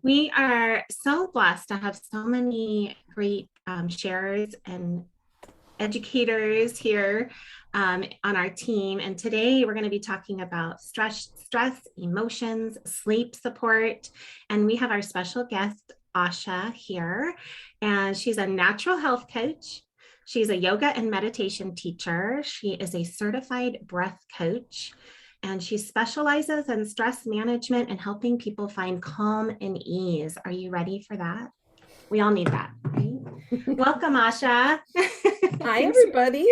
We are so blessed to have so many great sharers and educators here on our team. And today we're going to be talking about stress, emotions, sleep support. And we have our special guest, Asha, here. And she's a natural health coach. She's a yoga and meditation teacher. She is a certified breath coach. And she specializes in stress management and helping people find calm and ease. Are you ready for that? We all need that, right? Welcome, Asha. Hi, Thanks for everybody.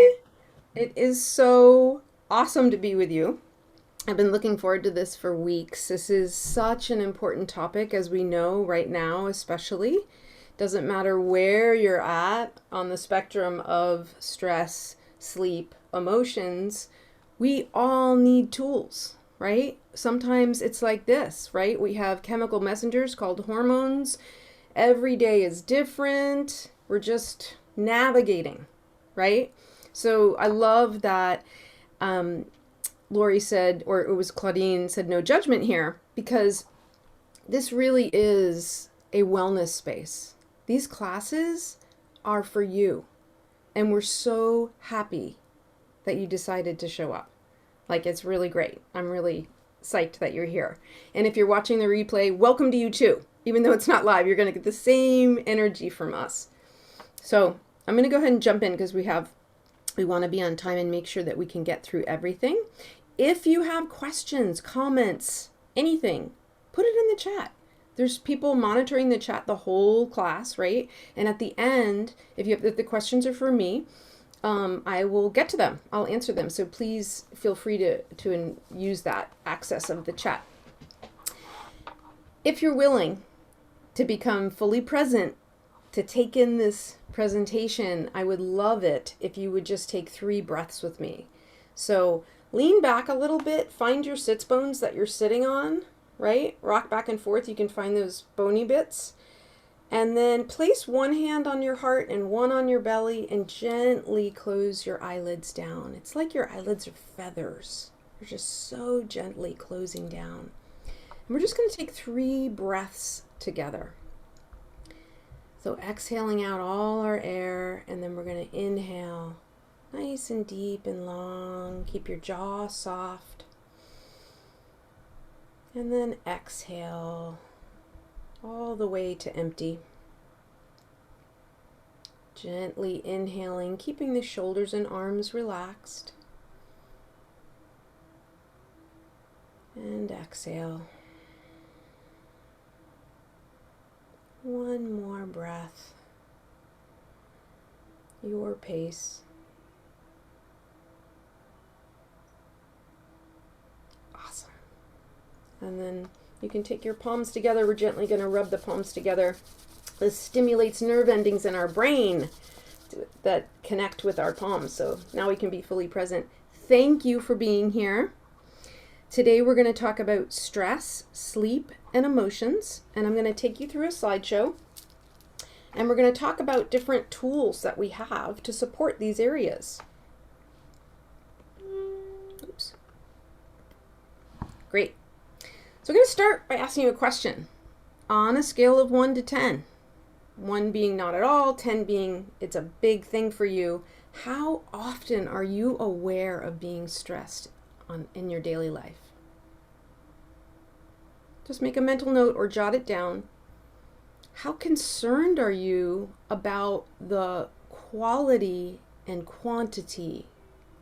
It is so awesome to be with you. I've been looking forward to this for weeks. This is such an important topic, as we know right now, especially. Doesn't matter where you're at on the spectrum of stress, sleep, emotions, we all need tools, right? Sometimes it's like this, right? We have chemical messengers called hormones. Every day is different. We're just navigating, right? So I love that Lori said, or it was Claudine said, no judgment here, because this really is a wellness space. These classes are for you. And we're so happy that you decided to show up. Like, it's really great. I'm really psyched that you're here. And if you're watching the replay, welcome to you too. Even though it's not live, you're going to get the same energy from us. So I'm going to go ahead and jump in because we want to be on time and make sure that we can get through everything. If you have questions, comments, anything, put it in the chat. There's people monitoring the chat the whole class, right? And at the end, if the questions are for me, I will get to them. I'll answer them. So please feel free to use that access of the chat. If you're willing to become fully present, to take in this presentation, I would love it if you would just take 3 breaths with me. So lean back a little bit, find your sits bones that you're sitting on, right? Rock back and forth. You can find those bony bits. And then place one hand on your heart and one on your belly and gently close your eyelids down. It's like your eyelids are feathers. They're just so gently closing down. And we're just going to take 3 breaths together. So exhaling out all our air, and then we're going to inhale nice and deep and long. Keep your jaw soft. And then exhale all the way to empty. Gently inhaling, keeping the shoulders and arms relaxed. And exhale. One more breath. Your pace. Awesome. And then you can take your palms together. We're gently going to rub the palms together. This stimulates nerve endings in our brain that connect with our palms. So now we can be fully present. Thank you for being here. Today we're going to talk about stress, sleep, and emotions. And I'm going to take you through a slideshow. And we're going to talk about different tools that we have to support these areas. Oops. Great. So I'm going to start by asking you a question. On a scale of 1 to 10, 1 being not at all, 10 being it's a big thing for you, how often are you aware of being stressed in your daily life? Just make a mental note or jot it down. How concerned are you about the quality and quantity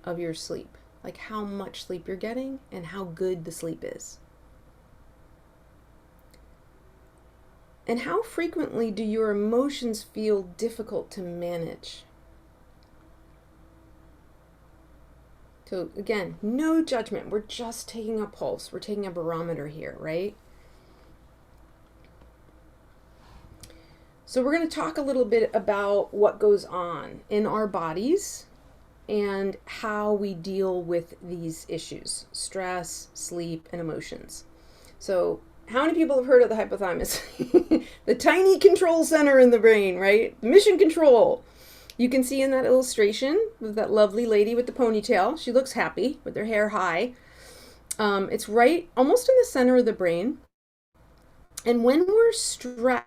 of your sleep? Like how much sleep you're getting and how good the sleep is. And how frequently do your emotions feel difficult to manage? So again, no judgment. We're just taking a pulse. We're taking a barometer here, right? So we're going to talk a little bit about what goes on in our bodies and how we deal with these issues, stress, sleep, and emotions. So how many people have heard of the hypothymus? The tiny control center in the brain, right? Mission control. You can see in that illustration with that lovely lady with the ponytail. She looks happy with her hair high. It's right almost in the center of the brain. And when we're stressed,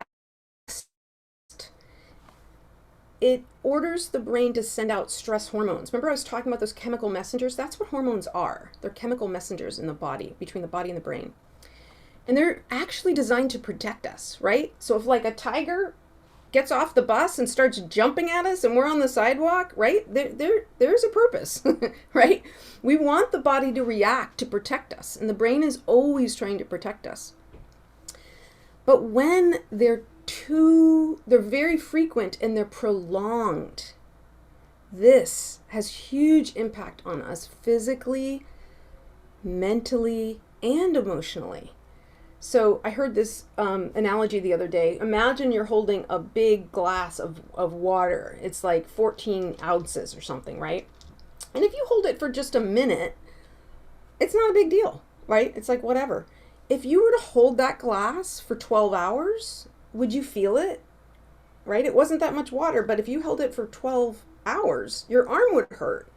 it orders the brain to send out stress hormones. Remember, I was talking about those chemical messengers? That's what hormones are. They're chemical messengers in the body, between the body and the brain. And they're actually designed to protect us, right? So if like a tiger gets off the bus and starts jumping at us and we're on the sidewalk, right? There's a purpose, right? We want the body to react to protect us, and the brain is always trying to protect us. But when they're very frequent and they're prolonged, this has huge impact on us physically, mentally, and emotionally. So I heard this analogy the other day. Imagine you're holding a big glass of water. It's like 14 ounces or something, right? And if you hold it for just a minute, it's not a big deal, right? It's like whatever. If you were to hold that glass for 12 hours, would you feel it? Right? It wasn't that much water, but if you held it for 12 hours, your arm would hurt.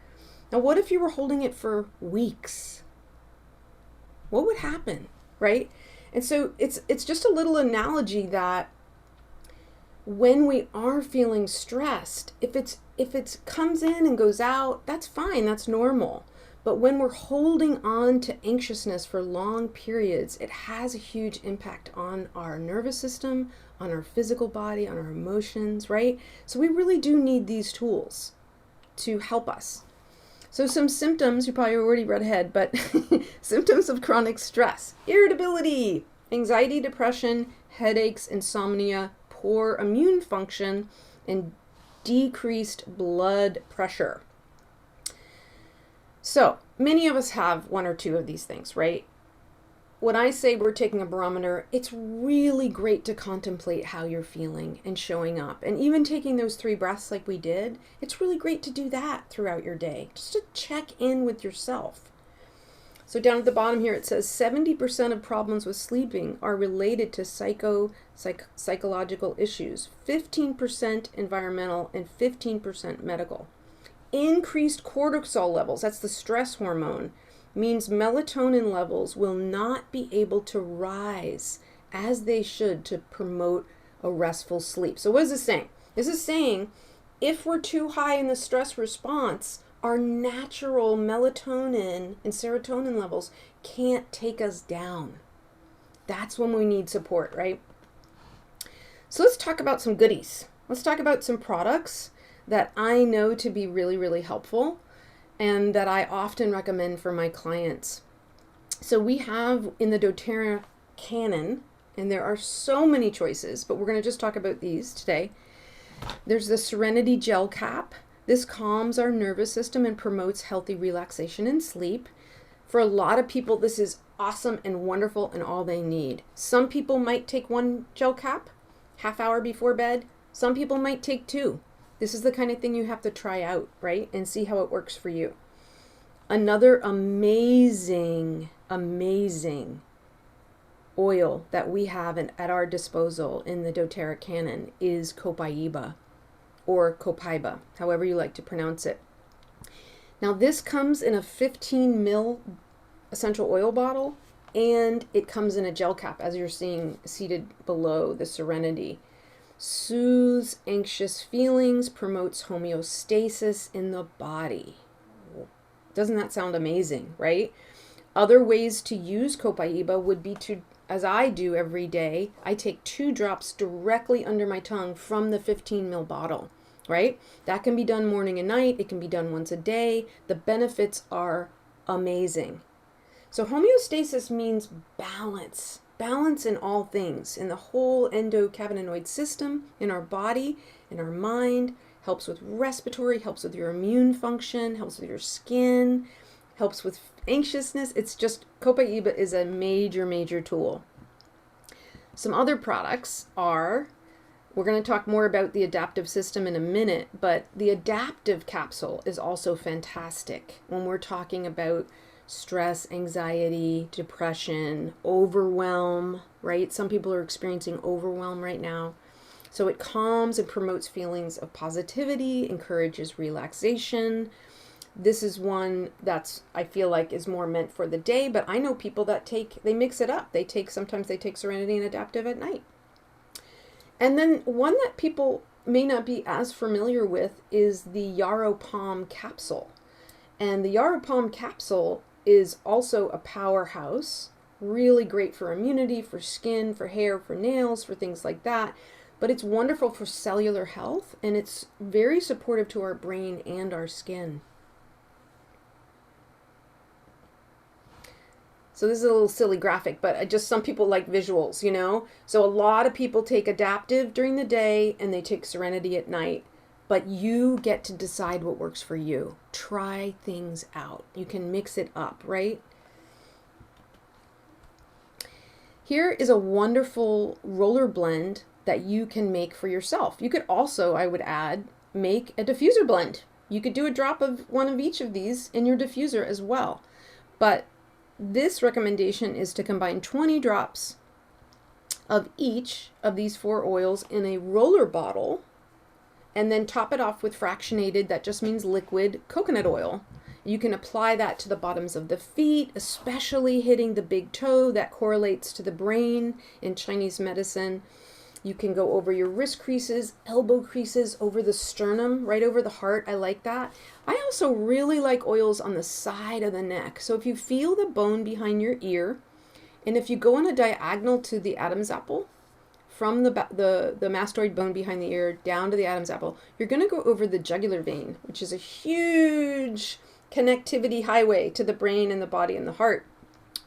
Now, what if you were holding it for weeks? What would happen, right? And so it's just a little analogy that when we are feeling stressed, if it comes in and goes out, that's fine, that's normal. But when we're holding on to anxiousness for long periods, it has a huge impact on our nervous system, on our physical body, on our emotions, right? So we really do need these tools to help us. So some symptoms, you probably already read ahead, but symptoms of chronic stress: irritability, anxiety, depression, headaches, insomnia, poor immune function, and decreased blood pressure. So many of us have one or two of these things, right? When I say we're taking a barometer, it's really great to contemplate how you're feeling and showing up. And even taking those 3 breaths like we did, it's really great to do that throughout your day, just to check in with yourself. So down at the bottom here, it says 70% of problems with sleeping are related to psychological issues, 15% environmental, and 15% medical. Increased cortisol levels, that's the stress hormone, means melatonin levels will not be able to rise as they should to promote a restful sleep. So what is this saying? This is saying if we're too high in the stress response, our natural melatonin and serotonin levels can't take us down. That's when we need support, right? So let's talk about some goodies. Let's talk about some products that I know to be really, really helpful and that I often recommend for my clients. So we have in the Doterra canon, and there are so many choices, but we're going to just talk about these today. There's the Serenity Gel Cap. This calms our nervous system and promotes healthy relaxation and sleep. For a lot of people, this is awesome and wonderful and all they need. Some people might take 1 gel cap, half hour before bed. Some people might take 2. This is the kind of thing you have to try out, right? And see how it works for you. Another amazing oil that we have at our disposal in the Doterra canon is copaiba, or copaiba, however you like to pronounce it. Now this comes in a 15 ml essential oil bottle, and it comes in a gel cap, as you're seeing seated below the Serenity. Soothes anxious feelings, promotes homeostasis in the body. Doesn't that sound amazing, right? Other ways to use copaiba would be to, as I do every day, I take 2 drops directly under my tongue from the 15 ml bottle, right? That can be done morning and night. It can be done once a day. The benefits are amazing. So homeostasis means balance. Balance in all things, in the whole endocannabinoid system, in our body, in our mind. Helps with respiratory, helps with your immune function, helps with your skin, helps with anxiousness. It's just, copaiba is a major tool. Some other products are, we're going to talk more about the adaptive system in a minute, but the adaptive capsule is also fantastic when we're talking about stress, anxiety, depression, overwhelm, right? Some people are experiencing overwhelm right now. So it calms and promotes feelings of positivity, encourages relaxation. This is one that's, I feel like, is more meant for the day, but I know people that they mix it up. Sometimes they take Serenity and Adaptive at night. And then one that people may not be as familiar with is the Yarrow Palm capsule. And the Yarrow Palm capsule is also a powerhouse, really great for immunity, for skin, for hair, for nails, for things like that. But it's wonderful for cellular health, and it's very supportive to our brain and our skin. So this is a little silly graphic, but some people like visuals, you know? So a lot of people take Adaptive during the day and they take Serenity at night, but you get to decide what works for you. Try things out. You can mix it up, right? Here is a wonderful roller blend that you can make for yourself. You could also, I would add, make a diffuser blend. You could do a drop of one of each of these in your diffuser as well. But this recommendation is to combine 20 drops of each of these 4 oils in a roller bottle and then top it off with fractionated, that just means liquid, coconut oil. You can apply that to the bottoms of the feet, especially hitting the big toe. That correlates to the brain in Chinese medicine. You can go over your wrist creases, elbow creases, over the sternum, right over the heart. I like that. I also really like oils on the side of the neck. So if you feel the bone behind your ear, and if you go on a diagonal to the Adam's apple, from the mastoid bone behind the ear down to the Adam's apple, you're going to go over the jugular vein, which is a huge connectivity highway to the brain and the body and the heart.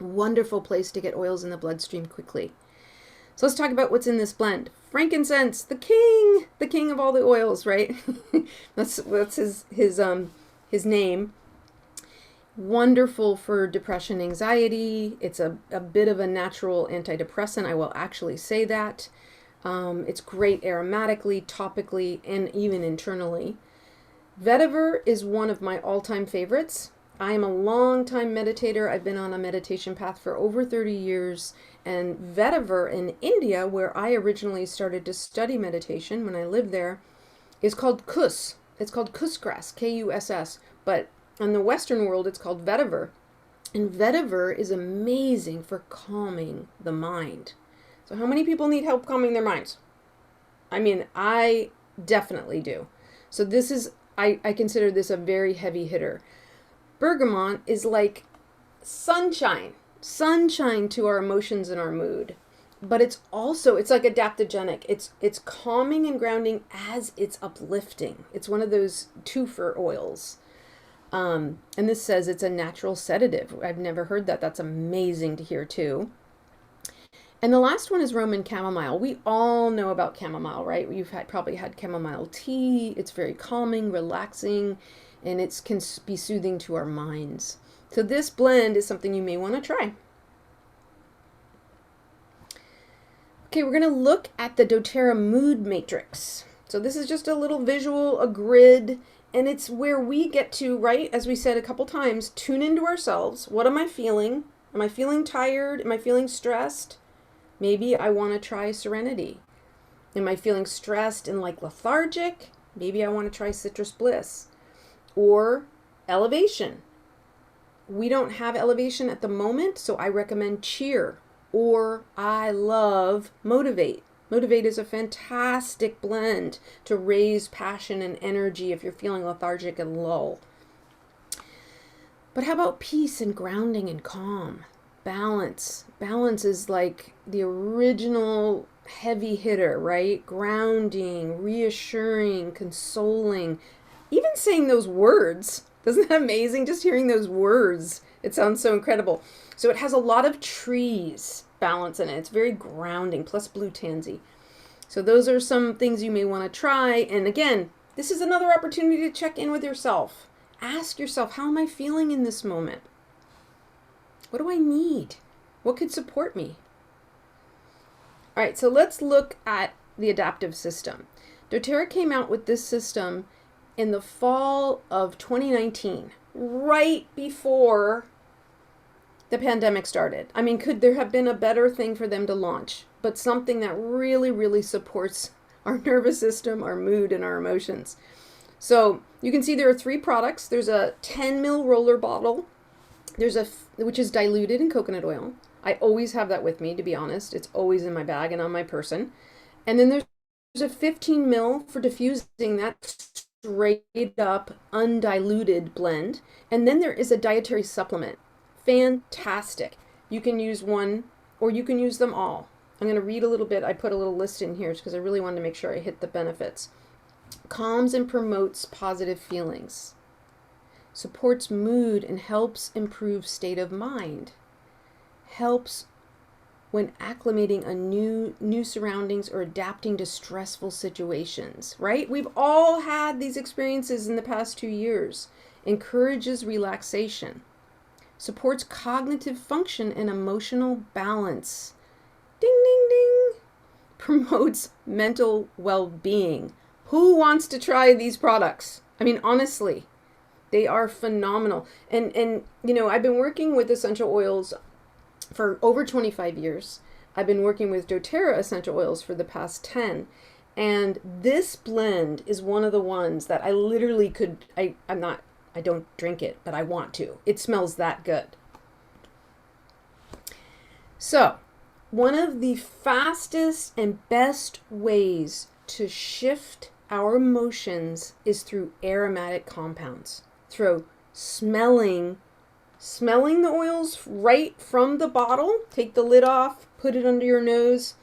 Wonderful place to get oils in the bloodstream quickly. So let's talk about what's in this blend. Frankincense, the king of all the oils, right? that's his name. Wonderful for depression, anxiety. It's a bit of a natural antidepressant. I will actually say that. It's great aromatically, topically, and even internally. Vetiver is one of my all-time favorites. I am a long-time meditator. I've been on a meditation path for over 30 years. And vetiver in India, where I originally started to study meditation when I lived there, is called Kuss. It's called Kuss grass, Kuss. But in the Western world, it's called vetiver. And vetiver is amazing for calming the mind. So how many people need help calming their minds? I mean, I definitely do. So this is, I consider this a very heavy hitter. Bergamot is like sunshine to our emotions and our mood. But it's like adaptogenic. It's calming and grounding as it's uplifting. It's one of those twofer oils. And this says it's a natural sedative. I've never heard that. That's amazing to hear too. And the last one is Roman chamomile. We all know about chamomile, right? You've probably had chamomile tea. It's very calming, relaxing, and it can be soothing to our minds. So this blend is something you may want to try. Okay, we're going to look at the doTERRA mood matrix. So this is just a little visual, a grid, and it's where we get to, right, as we said a couple times, tune into ourselves. What am I feeling? Am I feeling tired? Am I feeling stressed? Maybe I want to try Serenity. Am I feeling stressed and like lethargic? Maybe I want to try Citrus Bliss. Or Elevation. We don't have Elevation at the moment, so I recommend Cheer. Or I love Motivate. Motivate is a fantastic blend to raise passion and energy if you're feeling lethargic and low. But how about peace and grounding and calm? Balance. Balance is like the original heavy hitter, right? Grounding, reassuring, consoling. Even saying those words. Isn't that amazing? Just hearing those words. It sounds so incredible. So it has a lot of trees balance in it. It's very grounding, plus blue tansy. So those are some things you may want to try. And again, this is another opportunity to check in with yourself. Ask yourself, how am I feeling in this moment? What do I need? What could support me? All right, so let's look at the adaptive system. doTERRA came out with this system in the fall of 2019, right before the pandemic started. I mean, could there have been a better thing for them to launch? But something that really, really supports our nervous system, our mood, and our emotions. So you can see there are 3 products. There's a 10 ml roller bottle. Which is diluted in coconut oil. I always have that with me, to be honest. It's always in my bag and on my person. And then there's a 15 ml for diffusing that straight up undiluted blend. And then there is a dietary supplement. Fantastic. You can use one or you can use them all. I'm going to read a little bit. I put a little list in here because I really wanted to make sure I hit the benefits. Calms and promotes positive feelings. Supports mood and helps improve state of mind. Helps when acclimating a new surroundings or adapting to stressful situations, right? We've all had these experiences in the past 2 years. Encourages relaxation. Supports cognitive function and emotional balance. Ding, ding, ding. Promotes mental well-being. Who wants to try these products? I mean, honestly, they are phenomenal. And you know, I've been working with essential oils for over 25 years. I've been working with doTERRA essential oils for the past 10. And this blend is one of the ones that I literally could, I don't drink it, but I want to. It smells that good. So, one of the fastest and best ways to shift our emotions is through aromatic compounds. Through smelling the oils right from the bottle. Take the lid off, put it under your nose,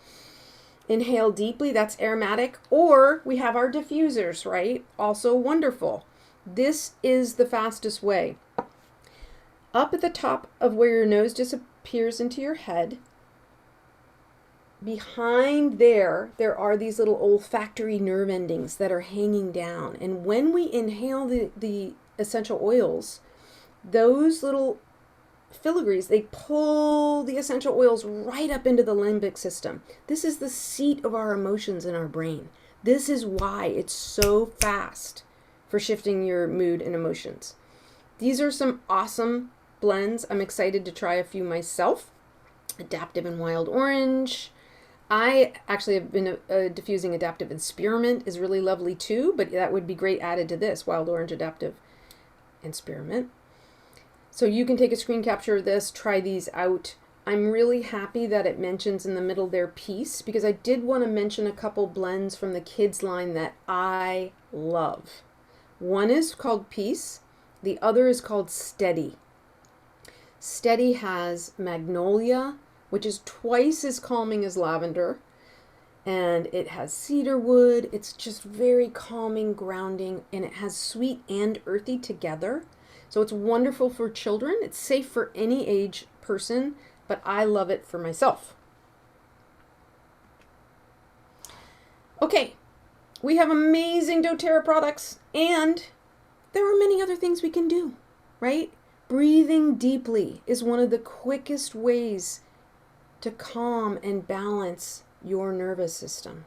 inhale deeply, that's aromatic. Or we have our diffusers, right? Also wonderful. This is the fastest way. Up at the top of where your nose disappears into your head, behind there are these little olfactory nerve endings that are hanging down. And when we inhale the essential oils, those little filigrees, they pull the essential oils right up into the limbic system. This is the seat of our emotions in our brain. This is why it's so fast for shifting your mood and emotions. These are some awesome blends. I'm excited to try a few myself. Adaptive and Wild Orange. I actually have been diffusing Adaptive and Spearmint is really lovely too, but that would be great added to this, Wild Orange, Adaptive, and Spearmint. So you can take a screen capture of this, try these out. I'm really happy that it mentions in the middle there Peace, because I did want to mention a couple blends from the kids line that I love. One is called Peace, the other is called Steady. Steady has magnolia, which is twice as calming as lavender, and it has cedar wood. It's just very calming, grounding, and it has sweet and earthy together. So it's wonderful for children. It's safe for any age person, but I love it for myself. Okay, we have amazing doTERRA products, and there are many other things we can do, right? Breathing deeply is one of the quickest ways to calm and balance your nervous system.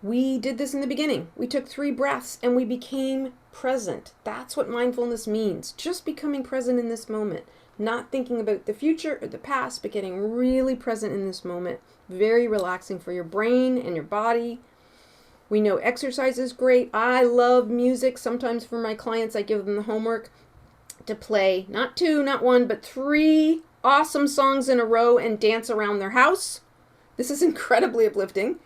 We did this in the beginning. We took 3 breaths and we became present. That's what mindfulness means. Just becoming present in this moment. Not thinking about the future or the past, but getting really present in this moment. Very relaxing for your brain and your body. We know exercise is great. I love music. Sometimes for my clients, I give them the homework to play not 2, not 1, but 3 awesome songs in a row and dance around their house. This is incredibly uplifting.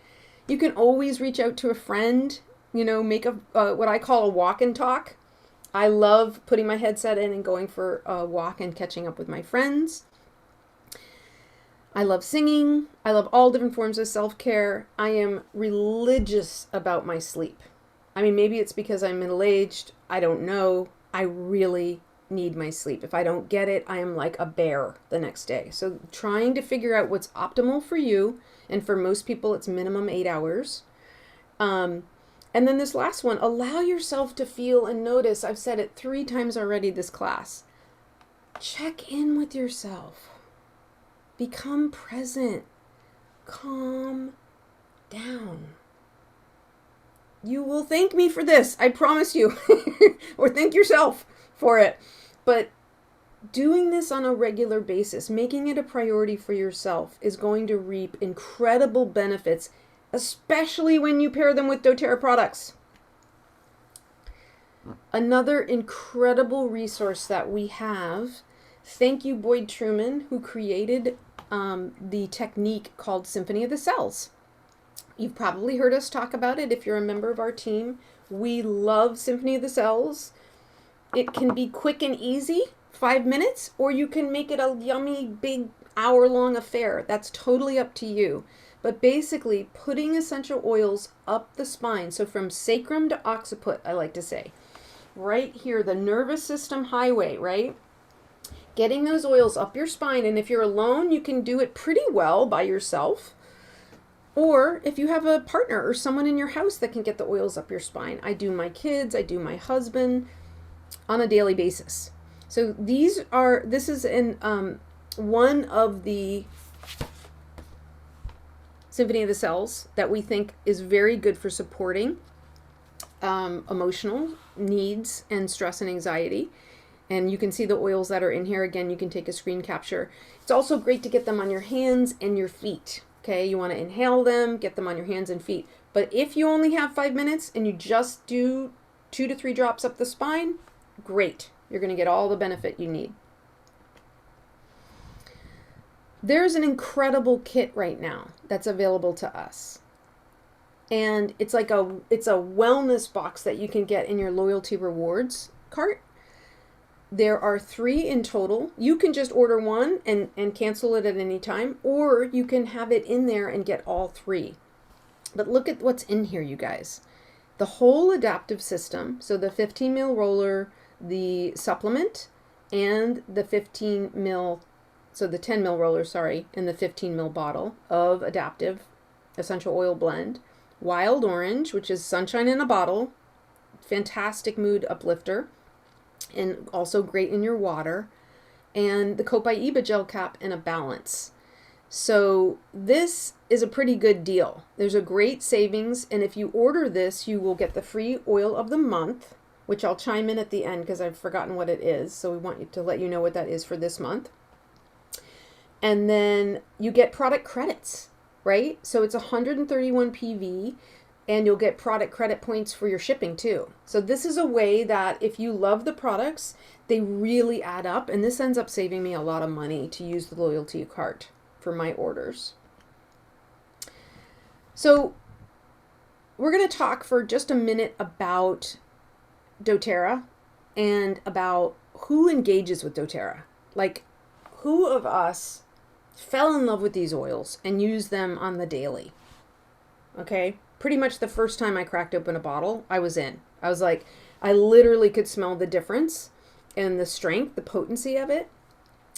You can always reach out to a friend, make a what I call a walk and talk. I love putting my headset in and going for a walk and catching up with my friends. I love singing. I love all different forms of self-care. I am religious about my sleep. I mean, maybe it's because I'm middle-aged. I don't know. I really need my sleep. If I don't get it, I am like a bear the next day. So trying to figure out what's optimal for you, and for most people it's minimum 8 hours. And then this last one, allow yourself to feel and notice. I've said it 3 times already this class. Check in with yourself. Become present. Calm down. You will thank me for this, I promise you. Or thank yourself for it. But doing this on a regular basis, making it a priority for yourself, is going to reap incredible benefits, especially when you pair them with doTERRA products. Another incredible resource that we have. Thank you, Boyd Truman, who created the technique called Symphony of the Cells. You've probably heard us talk about it if you're a member of our team. We love Symphony of the Cells. It can be quick and easy, 5 minutes, or you can make it a yummy, big, hour-long affair. That's totally up to you. But basically, putting essential oils up the spine, so from sacrum to occiput, I like to say, right here, the nervous system highway, right? Getting those oils up your spine, and if you're alone, you can do it pretty well by yourself. Or if you have a partner or someone in your house that can get the oils up your spine. I do my kids, I do my husband on a daily basis. So this is in one of the Symphony of the Cells that we think is very good for supporting emotional needs and stress and anxiety. And you can see the oils that are in here. Again, you can take a screen capture. It's also great to get them on your hands and your feet. Okay, you want to inhale them, get them on your hands and feet. But if you only have 5 minutes and you just do 2 to 3 drops up the spine, great. You're going to get all the benefit you need. There's an incredible kit right now that's available to us. And it's a wellness box that you can get in your loyalty rewards cart. There are 3 in total. You can just order one and cancel it at any time, or you can have it in there and get all 3. But look at what's in here, you guys. The whole adaptive system, so the 15 mil roller, the supplement, and the 15 mil, so the 10 mil roller, sorry, and the 15 mil bottle of adaptive essential oil blend. Wild orange, which is sunshine in a bottle, fantastic mood uplifter, and also great in your water, and the Copaiba gel cap in a balance. So this is a pretty good deal. There's a great savings, and if you order this, you will get the free oil of the month, which I'll chime in at the end because I've forgotten what it is. So we want to let you know what that is for this month. And then you get product credits, right? So it's 131 PV, and you'll get product credit points for your shipping too. So this is a way that if you love the products, they really add up, and this ends up saving me a lot of money to use the loyalty cart for my orders. So we're going to talk for just a minute about doTERRA and about who engages with doTERRA. Like, who of us fell in love with these oils and use them on the daily? Okay, pretty much the first time I cracked open a bottle, I was in. I was like, I literally could smell the difference and the strength, the potency of it.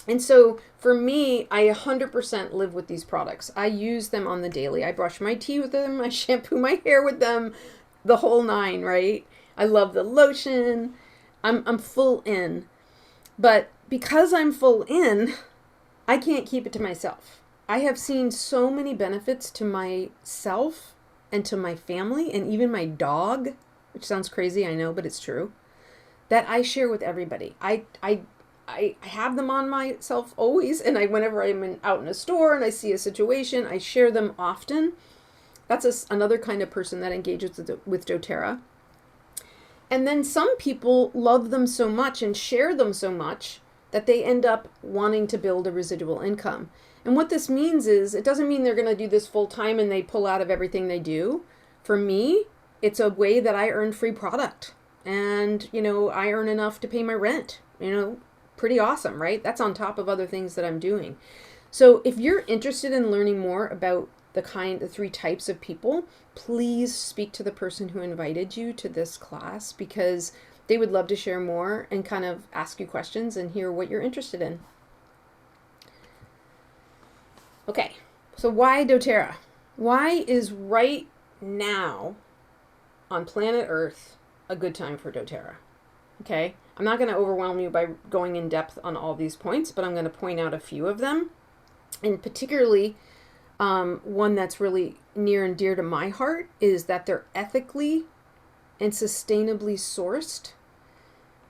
And so for me, I 100% live with these products. I use them on the daily. I brush my teeth with them. I shampoo my hair with them, the whole 9, right? I love the lotion. I'm full in. But because I'm full in, I can't keep it to myself. I have seen so many benefits to myself and to my family and even my dog, which sounds crazy, I know, but it's true, that I share with everybody. I have them on myself always, and whenever I'm out in a store and I see a situation, I share them often. That's another kind of person that engages with doTERRA. And then some people love them so much and share them so much that they end up wanting to build a residual income. And what this means is, it doesn't mean they're going to do this full time and they pull out of everything they do. For me, it's a way that I earn free product. And, I earn enough to pay my rent. Pretty awesome, right? That's on top of other things that I'm doing. So if you're interested in learning more about the 3 types of people, please speak to the person who invited you to this class, because they would love to share more and kind of ask you questions and hear what you're interested in. Okay, so why doTERRA? Why is right now on planet Earth a good time for doTERRA? Okay, I'm not going to overwhelm you by going in depth on all these points, but I'm going to point out a few of them. And particularly one that's really near and dear to my heart is that they're ethically and sustainably sourced.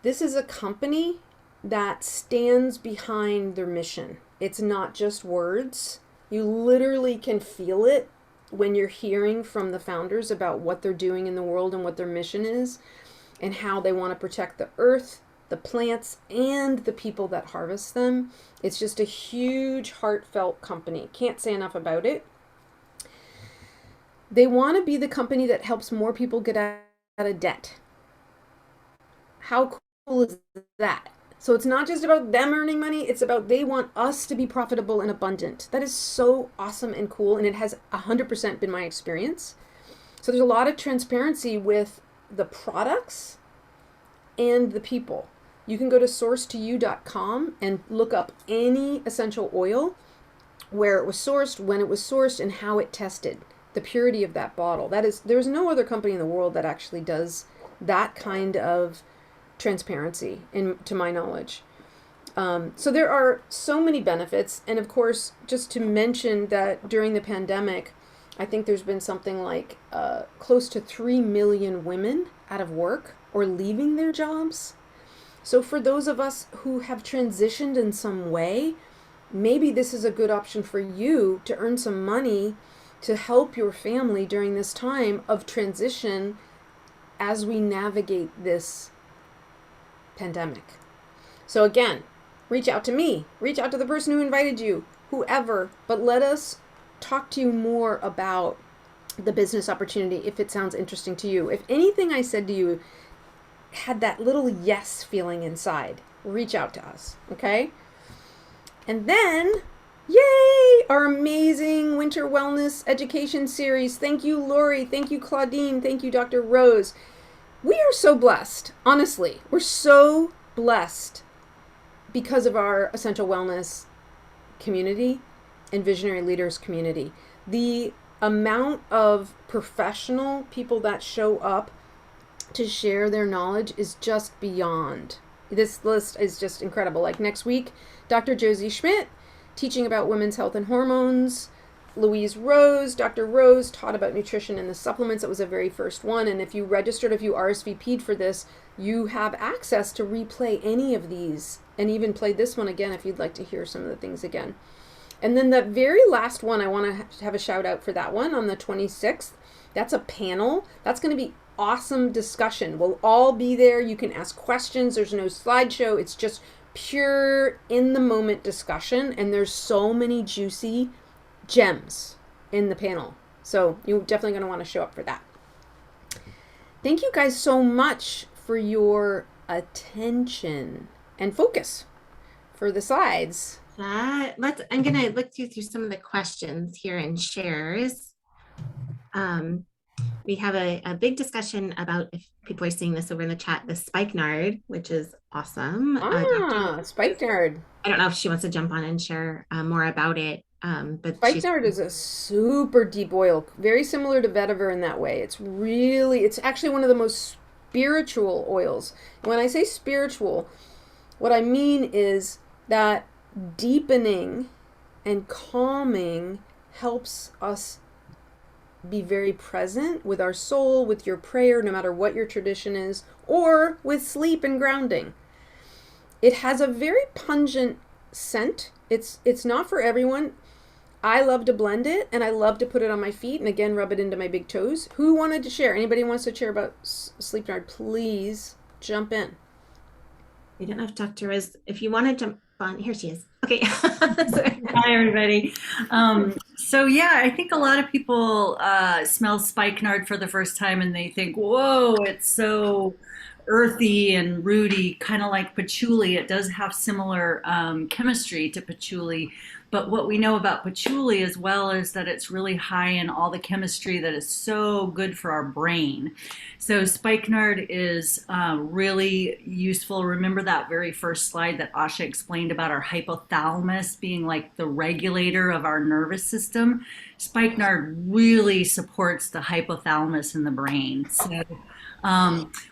This is a company that stands behind their mission. It's not just words. You literally can feel it when you're hearing from the founders about what they're doing in the world and what their mission is. and how they want to protect the earth, the plants, and the people that harvest them. It's just a huge, heartfelt company. Can't say enough about it. They want to be the company that helps more people get out of debt. How cool is that? So it's not just about them earning money, it's about they want us to be profitable and abundant. That is so awesome and cool, and it has 100% been my experience. So there's a lot of transparency with the products and the people. You can go to sourcetoyou.com and look up any essential oil, where it was sourced, when it was sourced, and how it tested, the purity of that bottle. There's no other company in the world that actually does that kind of transparency, to my knowledge. So there are so many benefits. And of course, just to mention that during the pandemic, I think there's been something like close to 3 million women out of work or leaving their jobs. So for those of us who have transitioned in some way, maybe this is a good option for you to earn some money to help your family during this time of transition as we navigate this pandemic. So again, reach out to me, reach out to the person who invited you, whoever, but let us talk to you more about the business opportunity if it sounds interesting to you. If anything I said to you had that little yes feeling inside, reach out to us, okay? And then, yay, our amazing winter wellness education series. Thank you, Lori. Thank you, Claudine. Thank you, Dr. Rose. We are so blessed, honestly. We're so blessed because of our essential wellness community and visionary leaders community. The amount of professional people that show up to share their knowledge is just beyond. This list is just incredible. Like next week, Dr. Josie Schmidt teaching about women's health and hormones. Louise Rose, Dr. Rose taught about nutrition and the supplements. It was the very first one. And if you registered, if you RSVP'd for this, you have access to replay any of these and even play this one again if you'd like to hear some of the things again. And then the very last one, I want to have a shout out for that one on the 26th. That's a panel. That's going to be awesome discussion. We'll all be there. You can ask questions. There's no slideshow. It's just pure in the moment discussion. And there's so many juicy gems in the panel. So you're definitely going to want to show up for that. Thank you guys so much for your attention and focus for the slides. I'm going to look through some of the questions here and shares. We have a big discussion about, if people are seeing this over in the chat, the spikenard, which is awesome. Spikenard. I don't know if she wants to jump on and share more about it. But spikenard is a super deep oil, very similar to vetiver in that way. It's actually one of the most spiritual oils. And when I say spiritual, what I mean is that deepening and calming helps us be very present with our soul, with your prayer, no matter what your tradition is, or with sleep and grounding. It has a very pungent scent. It's not for everyone. I love to blend it, and I love to put it on my feet, and again, rub it into my big toes. Who wanted to share? Anybody wants to share about Sleepnard? Please jump in. I don't know if Dr. Rose, if you want to jump on, here she is. Okay. Hi, everybody. So yeah, I think a lot of people smell spikenard for the first time and they think, whoa, it's so earthy and rooty, kind of like patchouli. It does have similar chemistry to patchouli. But what we know about patchouli as well is that it's really high in all the chemistry that is so good for our brain. So spikenard is really useful. Remember that very first slide that Asha explained about our hypothalamus being like the regulator of our nervous system? Spikenard really supports the hypothalamus in the brain. So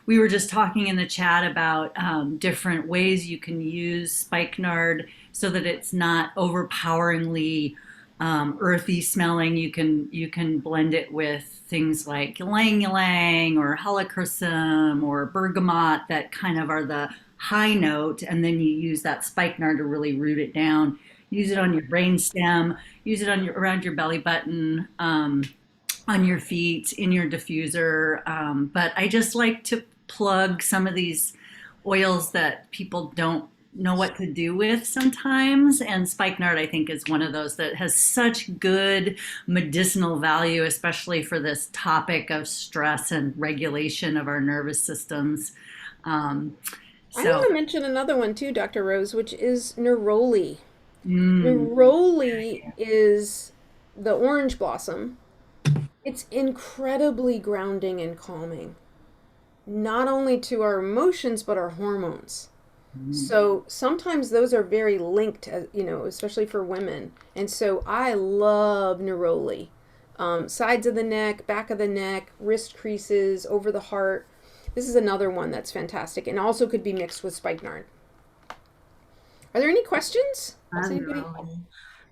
we were just talking in the chat about different ways you can use spikenard so that it's not overpoweringly earthy smelling. You can blend it with things like ylang ylang or helichrysum or bergamot that kind of are the high note, and then you use that spikenard to really root it down. Use it on your brain stem. Use it on around your belly button. On your feet, in your diffuser. But I just like to plug some of these oils that people don't know what to do with sometimes. And spikenard, I think, is one of those that has such good medicinal value, especially for this topic of stress and regulation of our nervous systems. Um, I want so, to mention another one too, Dr. Rose, which is neroli. mm, Neroli is the orange blossom. It's incredibly grounding and calming, not only to our emotions, but our hormones. So sometimes those are very linked, especially for women. And so I love neroli. Sides of the neck, back of the neck, wrist creases, over the heart. This is another one that's fantastic and also could be mixed with spikenard. Are there any questions? Does anybody?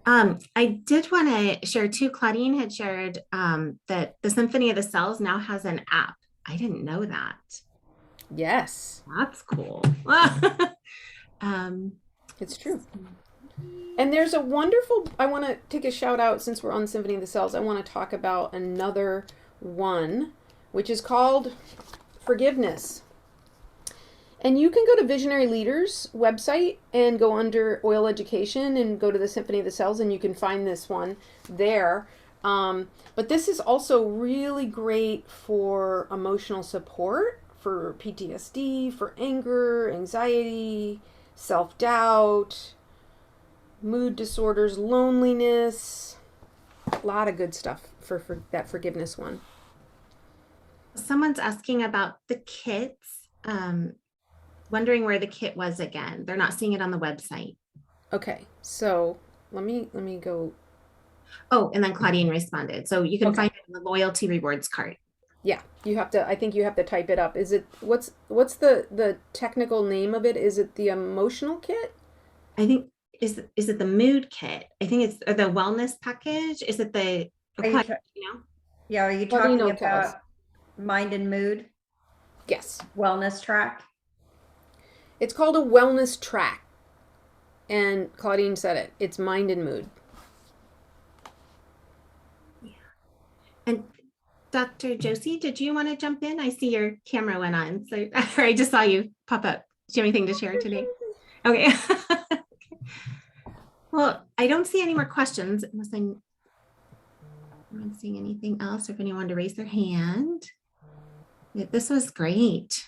I did want to share too. Claudine had shared that the Symphony of the Cells now has an app. I didn't know that. Yes, That's cool. um, it's true. And there's a wonderful, I want to take a shout out since we're on Symphony of the Cells. I want to talk about another one, which is called Forgiveness. And you can go to Visionary Leaders website and go under oil education and go to the Symphony of the Cells and you can find this one there. But this is also really great for emotional support, for PTSD, for anger, anxiety, self-doubt, mood disorders, loneliness. A lot of good stuff for that forgiveness one. Someone's asking about the kits. Wondering where the kit was again. They're not seeing it on the website. Okay, so let me go. Oh, and then Claudine responded. So you can find it in the loyalty rewards card. Yeah, you have to. I think you have to type it up. Is it what's the technical name of it? Is it the emotional kit? I think is it the mood kit? I think it's the wellness package. Is it the Yeah, are you talking about mind and mood? Yes. Wellness track? It's called a wellness track. And Claudine said it. It's mind and mood. Yeah. And Dr. Josie, did you want to jump in? I see your camera went on. So I just saw you pop up. Do you have anything to share today? Okay. Well, I don't see any more questions unless I'm not seeing anything else, or if anyone to raise their hand. Yeah, this was great.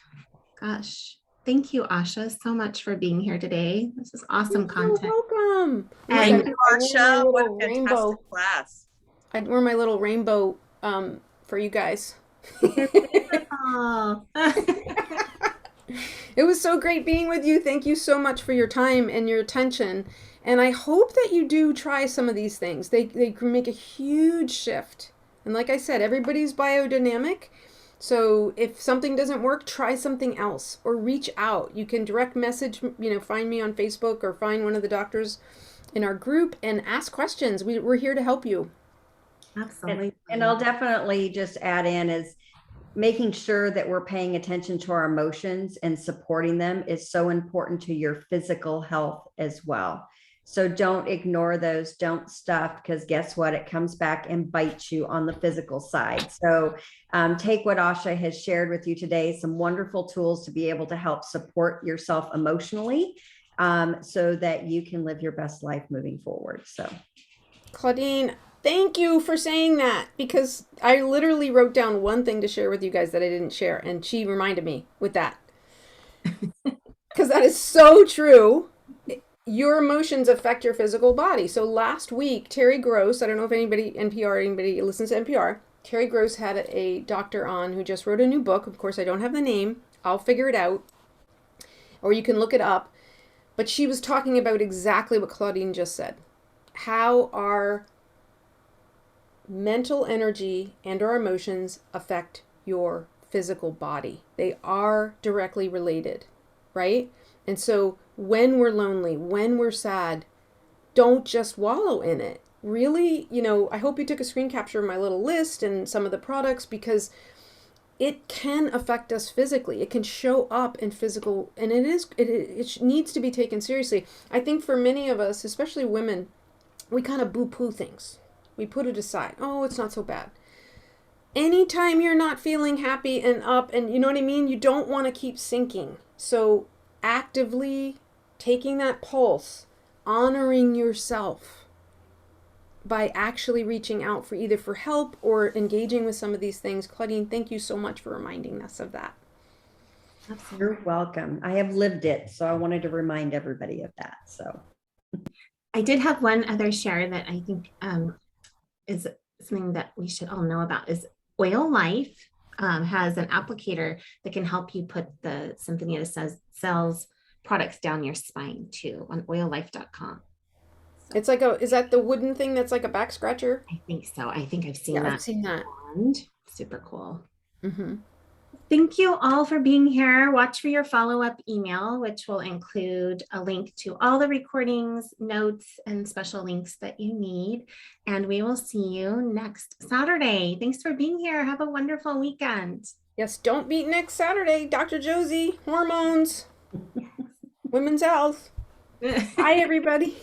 Gosh. Thank you, Asha, so much for being here today. This is awesome content. You're welcome. Thank you, Asha. What a fantastic class. I wore my little rainbow for you guys. It was so great being with you. Thank you so much for your time and your attention. And I hope that you do try some of these things. They can make a huge shift. And like I said, everybody's biodynamic. So if something doesn't work, try something else or reach out. You can direct message, find me on Facebook or find one of the doctors in our group and ask questions. We're here to help you. Absolutely. And I'll definitely just add in is making sure that we're paying attention to our emotions and supporting them is so important to your physical health as well. So don't ignore those, don't stuff, because guess what? It comes back and bites you on the physical side. So take what Asha has shared with you today, some wonderful tools to be able to help support yourself emotionally so that you can live your best life moving forward. So Claudine, thank you for saying that, because I literally wrote down one thing to share with you guys that I didn't share, and she reminded me with that. Because that is so true. Your emotions affect your physical body. So last week, Terry Gross, I don't know if anybody listens to NPR, Terry Gross had a doctor on who just wrote a new book. Of course, I don't have the name. I'll figure it out. Or you can look it up. But she was talking about exactly what Claudine just said. How our mental energy and our emotions affect your physical body. They are directly related, right? And so when we're lonely, when we're sad, don't just wallow in it. Really, I hope you took a screen capture of my little list and some of the products, because it can affect us physically. It can show up in physical, and it needs to be taken seriously. I think for many of us, especially women, we kind of boo-poo things. We put it aside. Oh, it's not so bad. anytime you're not feeling happy and up, and you know what I mean, you don't want to keep sinking. So actively taking that pulse, honoring yourself by actually reaching out for either for help or engaging with some of these things. Claudine, thank you so much for reminding us of that. Absolutely. You're welcome. I have lived it, so I wanted to remind everybody of that. So I did have one other share that I think is something that we should all know about is Oil Life has an applicator that can help you put the Symphony that sells products down your spine too on oillife.com. So It's like is that the wooden thing that's like a back scratcher? I think so. I think I've seen Yeah, that. I've seen that. And super cool. Mm-hmm. Thank you all for being here. Watch for your follow-up email, which will include a link to all the recordings, notes, and special links that you need. And we will see you next Saturday. Thanks for being here. Have a wonderful weekend. Yes, don't beat next Saturday. Dr. Josie, hormones, women's health. Bye, everybody.